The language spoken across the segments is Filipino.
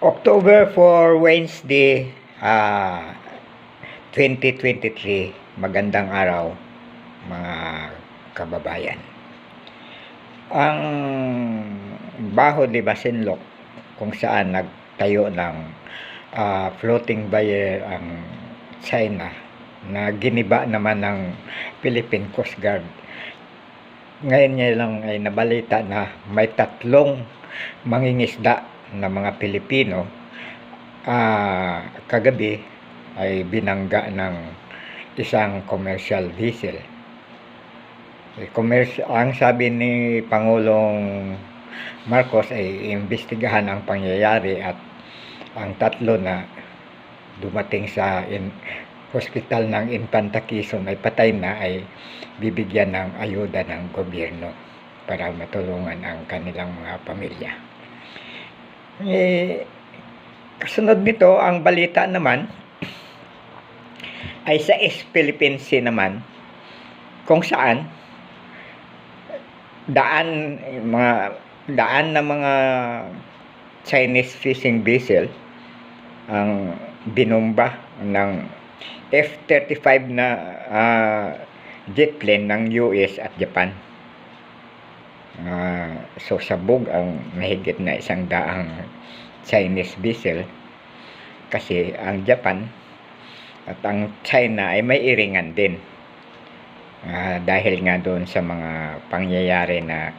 October for Wednesday, 2023. Magandang araw, mga kababayan. Ang Baho de Masinloc, kung saan nagtayo ng floating barrier ang China na giniba naman ng Philippine Coast Guard. Ngayon niya lang ay nabalita na may 3 mangingisda na mga Pilipino kagabi ay binangga ng isang commercial vessel. Ang sabi ni Pangulong Marcos ay imbestigahan ang pangyayari at ang 3 na dumating sa hospital ng Infanta Quezon ay patay na ay bibigyan ng ayuda ng gobyerno para matulungan ang kanilang mga pamilya. Kasunod nito, ang balita naman ay sa East Philippine Sea naman, kung saan daan na mga Chinese fishing vessel ang binomba ng F-35 na jet plane ng US at Japan. So sabog ang mahigit na 100 Chinese vessel kasi ang Japan at ang China ay may iringan din dahil nga doon sa mga pangyayari na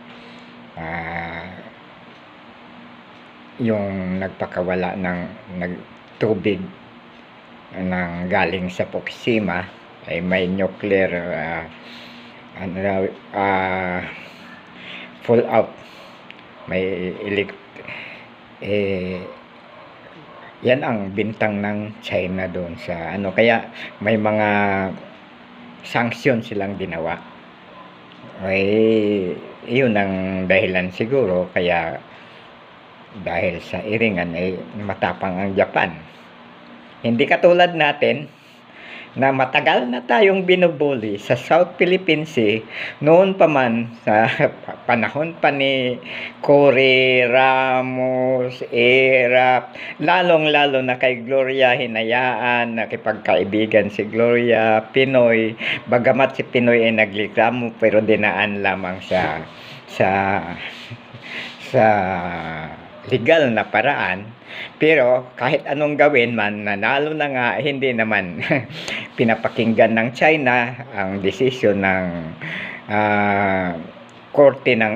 yung nagpakawala ng tubig ng galing sa Fukushima ay may nuclear fallout, may yan ang bintang ng China doon sa kaya may mga sanction silang ginawa. Yun ang dahilan siguro kaya dahil sa iringan ay matapang ang Japan. Hindi katulad natin na matagal na tayong binubuli sa South Philippine Sea noon pa man sa panahon pa ni Cory, Ramos, Erap, lalong-lalo na kay Gloria Hinayaan, nakipagkaibigan si Gloria, Pinoy, bagamat si Pinoy ay nagliklamo pero dinaan lamang sa legal na paraan. Pero kahit anong gawin man, nanalo na nga, hindi naman pinapakinggan ng China ang desisyon ng korte ng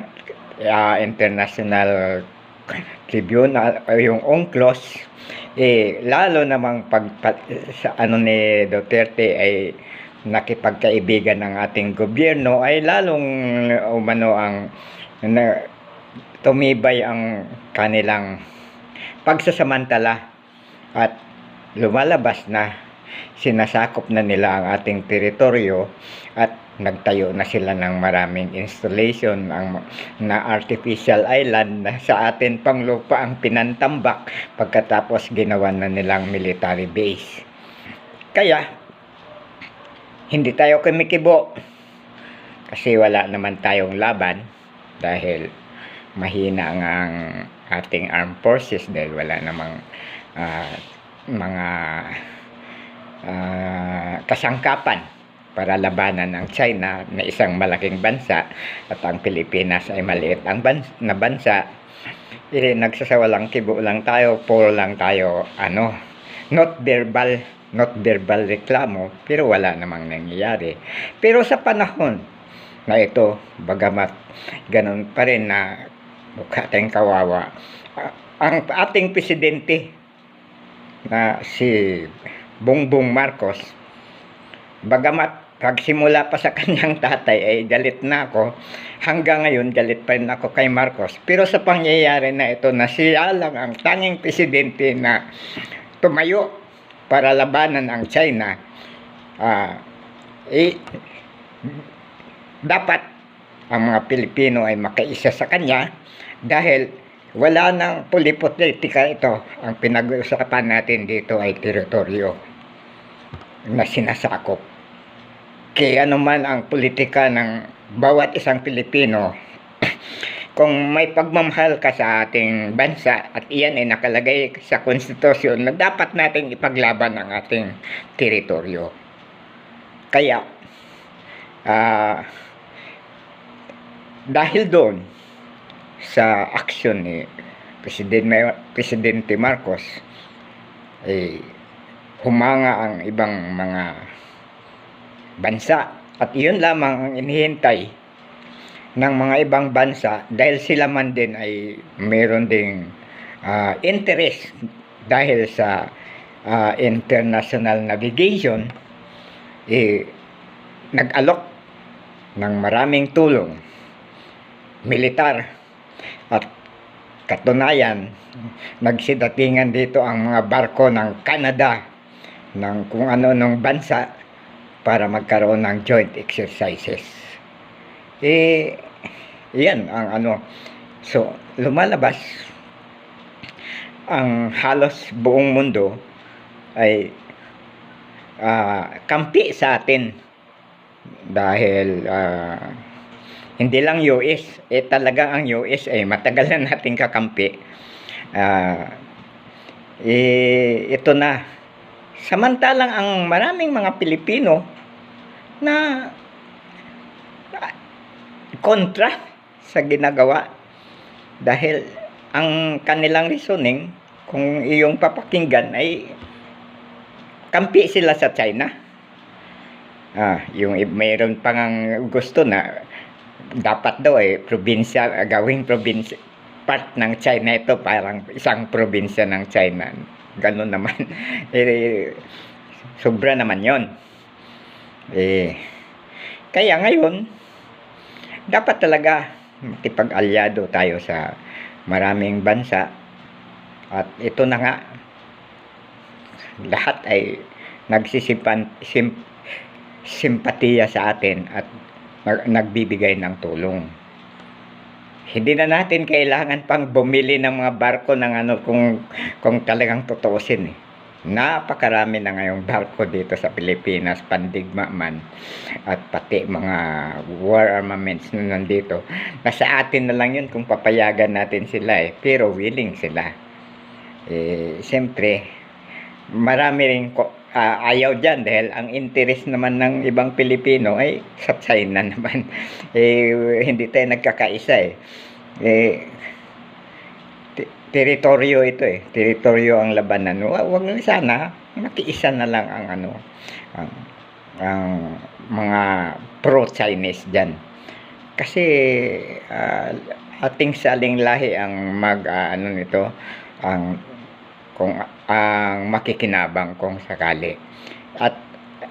International Tribunal o yung UNCLOS. Lalo namang ni Duterte ay nakipagkaibigan ng ating gobyerno ay lalong tumibay ang kanilang pagsasamantala at lumalabas na sinasakop na nila ang ating teritoryo at nagtayo na sila ng maraming installation na artificial island na sa atin pang lupa ang pinantambak pagkatapos ginawa na nilang military base. Kaya hindi tayo kumikibo kasi wala naman tayong laban dahil mahina ang ating armed forces dahil wala namang mga kasangkapan para labanan ang China na isang malaking bansa at ang Pilipinas ay maliit na bansa. Nagsasawalang kibo lang tayo, puro lang tayo not verbal reklamo, pero wala namang nangyayari. Pero sa panahon na ito, bagamat ganun pa rin na mukha tayong kawawa, ang ating presidente na si Bongbong Marcos, bagamat pagsimula pa sa kanyang tatay ay galit na ako, hanggang ngayon galit pa rin ako kay Marcos. Pero sa pangyayari na ito na siya lang ang tanging presidente na tumayo para labanan ang China, dapat ang mga Pilipino ay makaisa sa kanya dahil wala nang politika ito. Ang pinag-uusapan natin dito ay teritoryo na sinasakop. Kaya naman ang politika ng bawat isang Pilipino kung may pagmamahal ka sa ating bansa at iyan ay nakalagay sa konstitusyon na dapat nating ipaglaban ang ating teritoryo. Kaya, dahil doon sa aksyon ni Presidente Marcos, humanga ang ibang mga bansa at iyon lamang ang inihintay ng mga ibang bansa dahil sila man din ay mayroon ding interest dahil sa international navigation, nag-alok ng maraming tulong militar at katunayan nagsidatingan dito ang mga barko ng Canada ng kung ano ng bansa para magkaroon ng joint exercises. Yan ang ano. So, lumalabas ang halos buong mundo ay kampi sa atin dahil hindi lang US, talaga ang US ay matagal na nating kakampi. Ito na. Samantalang ang maraming mga Pilipino na kontra sa ginagawa dahil ang kanilang reasoning kung iyong papakinggan ay kampi sila sa China. Yung mayroon pang gusto na dapat daw probinsya, gawing probinsya, part ng China ito, parang isang probinsya ng China. Ganun naman. Sobra naman yon. Kaya ngayon, dapat talaga makipag-alyado tayo sa maraming bansa. At ito na nga, lahat ay simpatiya sa atin at nagbibigay ng tulong. Hindi na natin kailangan pang bumili ng mga barko ng kung talagang tutuusin. Napakarami na ngayong barko dito sa Pilipinas, pandigma man at pati mga war armaments na nandito. Nasa atin na lang yun kung papayagan natin sila pero willing sila. Siyempre, marami rin ayaw dyan dahil ang interest naman ng ibang Pilipino ay sa China naman. Hindi tayo nagkakaisa teritoryo ito teritoryo ang labanan. Wag na sana nakiisa na lang ang ang mga pro-Chinese dyan. Kasi ating saling lahi ang nito ang makikinabang kung sakali. At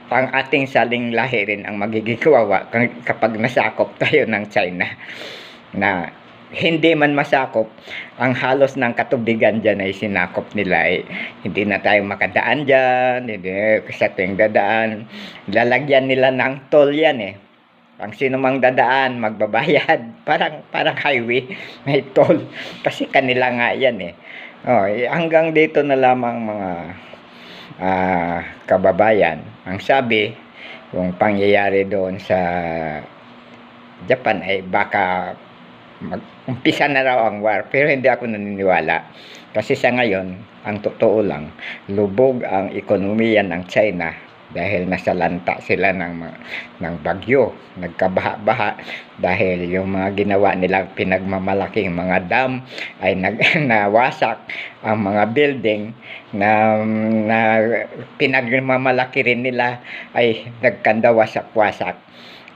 ang ating saling lahi rin ang magiging kawawa kapag nasakop tayo ng China na hindi man masakop, ang halos ng katubigan dyan ay sinakop nila hindi na tayo makadaan dyan, hindi sa tuwing dadaan, lalagyan nila ng toll yan ang sino mang dadaan, magbabayad, parang highway, may toll, kasi kanila nga yan hanggang dito na lamang mga kababayan, ang sabi, kung pangyayari doon sa Japan ay baka mag-umpisa na raw ang war, pero hindi ako naniniwala kasi sa ngayon, ang totoo lang, lubog ang ekonomiya ng China dahil nasalanta sila ng bagyo, nagkabaha-baha dahil yung mga ginawa nilang pinagmamalaking mga dam ay nawasak, ang mga building na pinagmamalaki rin nila ay nagkanda wasak-wasak.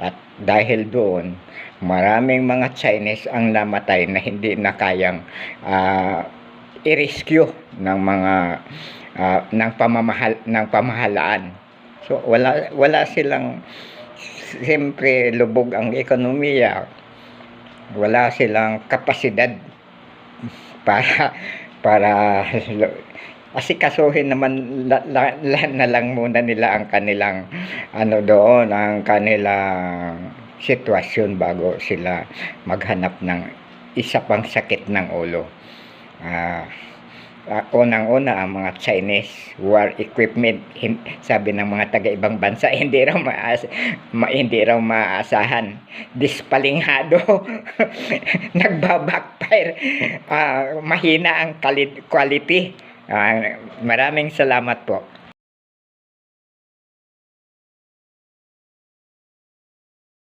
At dahil doon, maraming mga Chinese ang namatay na hindi na kayang i-rescue ng mga ng pamahalaan. So wala silang, siyempre lubog ang ekonomiya, wala silang kapasidad para asikasuhin naman na lang muna nila ang kanilang ang kanilang sitwasyon bago sila maghanap ng isa pang sakit ng ulo. unang-una ang mga Chinese war equipment, sabi ng mga taga-ibang bansa, hindi raw maaasahan. Dispalinghado, nagbabackfire, mahina ang quality. Maraming salamat po.